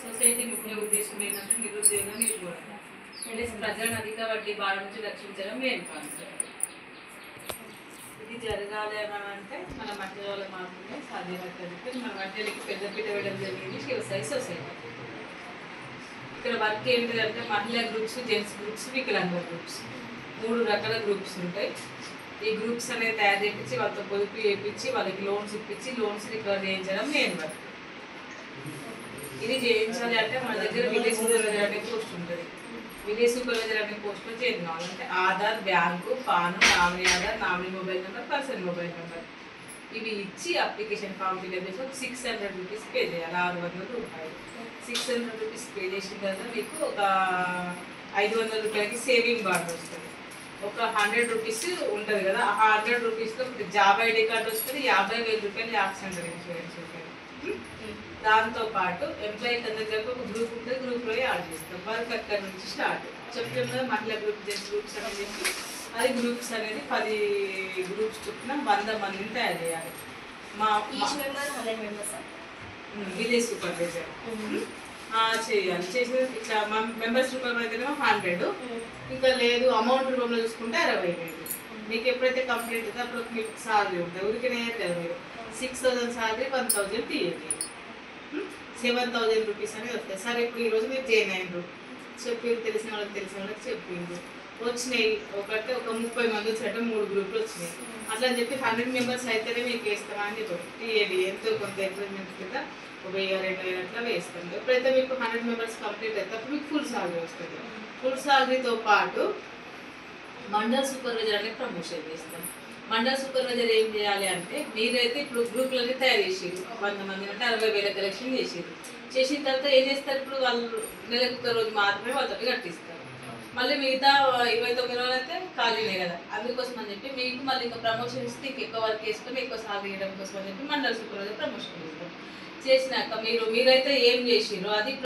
Society ముఖ్య ఉద్దేశం ఏంటంటే నిరుద్యోగం నిర్మూలన ప్రజలను అధిక వడ్డీ భారం నుంచి రక్షించడం మెయిన్ కాన్సెప్ట్. ఇది జరగాలి అని అంటే మన మహిళల వల్ల మాత్రమే సాధ్యమవుతుంది. మన మహిళలకి పెద్దపీట వేయడం జరిగింది వ్యవసాయ సొసైటీ. ఇక్కడ వర్క్ ఏంటిదంటే మహిళా గ్రూప్స్, జెంట్స్ గ్రూప్స్, వికలాంగ గ్రూప్స్ 3 రకాల గ్రూప్స్ ఉంటాయి. ఈ గ్రూప్స్ అనేది తయారు చేయించి వాళ్ళతో పొదుపు చేయించి వాళ్ళకి లోన్స్ ఇప్పించి లోన్స్ రికవర్ చేయించడం మెయిన్ వర్క్. ఇది చేయించాలి అంటే మన దగ్గర విలేజ్ సూపర్వైజర్ అనే పోస్ట్ ఉంటుంది. విలేజ్ సూపర్వైజర్ అనే పోస్ట్లో చేంజ్ కావాలంటే Aadhaar, bank, PAN, nominee Aadhaar, nominee mobile number, person mobile number ఇవి ఇచ్చి అప్లికేషన్ ఫామ్ ఫిల్ చేసి 600 రూపీస్ పే చేయాలి. 600 రూపాయలు 600 రూపీస్ పే చేసిన తర్వాత మీకు ఒక 500 రూపాయలకి సేవింగ్ బాండ్ వస్తుంది. ఒక 100 రూపీస్ ఉంటుంది కదా, ఆ 100 రూపీస్లో జాబ్ ఐడి కార్డు వస్తుంది. 50,000 రూపాయలు యాక్సిడెంటల్ ఇన్సూరెన్స్ ఉంటుంది. దాంతోపాటు ఎంప్లాయీకి అందరికీ ఒక గ్రూప్ ఉంటుంది. గ్రూప్లో యాడ్ చేస్తాం. వర్క్ అక్కడ నుంచి స్టార్ట్ చెప్తున్నా మహిళా గ్రూప్, జెంట్స్ గ్రూప్స్ అని చెప్పి అది గ్రూప్స్ అనేది 10 గ్రూప్స్ చొప్పున 100 మందిని తయారు చేయాలి. మా విలేజ్ సూపర్వైజర్ చేయాలి. చేసిన ఇట్లా మా మెంబర్స్ సూపర్వైజర్ 100, ఇంకా లేదు అమౌంట్ రూపంలో చూసుకుంటే 60,000. మీకు ఎప్పుడైతే కంప్లీట్ అవుతుందో అప్పుడు మీకు సాలరీ ఉంటుంది. ఊరికనే కదా మీరు 6,000 సాలరీ 1,000 తీయండి, 7,000 రూపీస్ అనేది వస్తాయి. సరే ఇప్పుడు ఈరోజు మీరు జాయిన్ అయ్యారు, చెప్పింది తెలిసిన వాళ్ళకి చెప్పింది వచ్చినాయి. ఒక 30 మంది వచ్చినట్టు 3 గ్రూపులు వచ్చినాయి. అట్లా అని చెప్పి 100 మెంబర్స్ అయితేనే మీకు వేస్తామని చెప్పి టీఏడి ఎంతో కొంత ఎంప్లాయ్మెంట్ కింద 1,000-2,000 అట్లా వేస్తాం. ఎప్పుడైతే మీకు 100 మెంబర్స్ కంప్లీట్ అయితే అప్పుడు మీకు ఫుల్ సాలరీ వస్తుంది. ఫుల్ సాలరీతో పాటు మండల్ సూపర్వైజర్ అనేది ప్రమోషన్ చేస్తాం. మండల్ సూపర్వైజర్ ఏం చేయాలి అంటే మీరైతే ఇప్పుడు గ్రూపులన్నీ తయారు చేసారు, 100 మంది అంటే 60,000 కలెక్షన్ చేసారు. చేసిన తర్వాత ఏం చేస్తారు, ఇప్పుడు వాళ్ళు నెలకు ఒక రోజు మాత్రమే వాళ్ళతో కట్టిస్తారు. మళ్ళీ మిగతా 29 రోజులు అయితే ఖాళీనే కదా. అందుకోసం అని చెప్పి మీకు మళ్ళీ ఇంకా ప్రమోషన్ ఇస్తే ఎక్కువ వర్క్ చేసుకొని ఎక్కువ సాలరీ ఇవ్వడం కోసం అని చెప్పి మండల్ సూపర్వైజర్ ప్రమోషన్ చేస్తాం. చేసినాక మీరైతే ఏం చేసిరో అది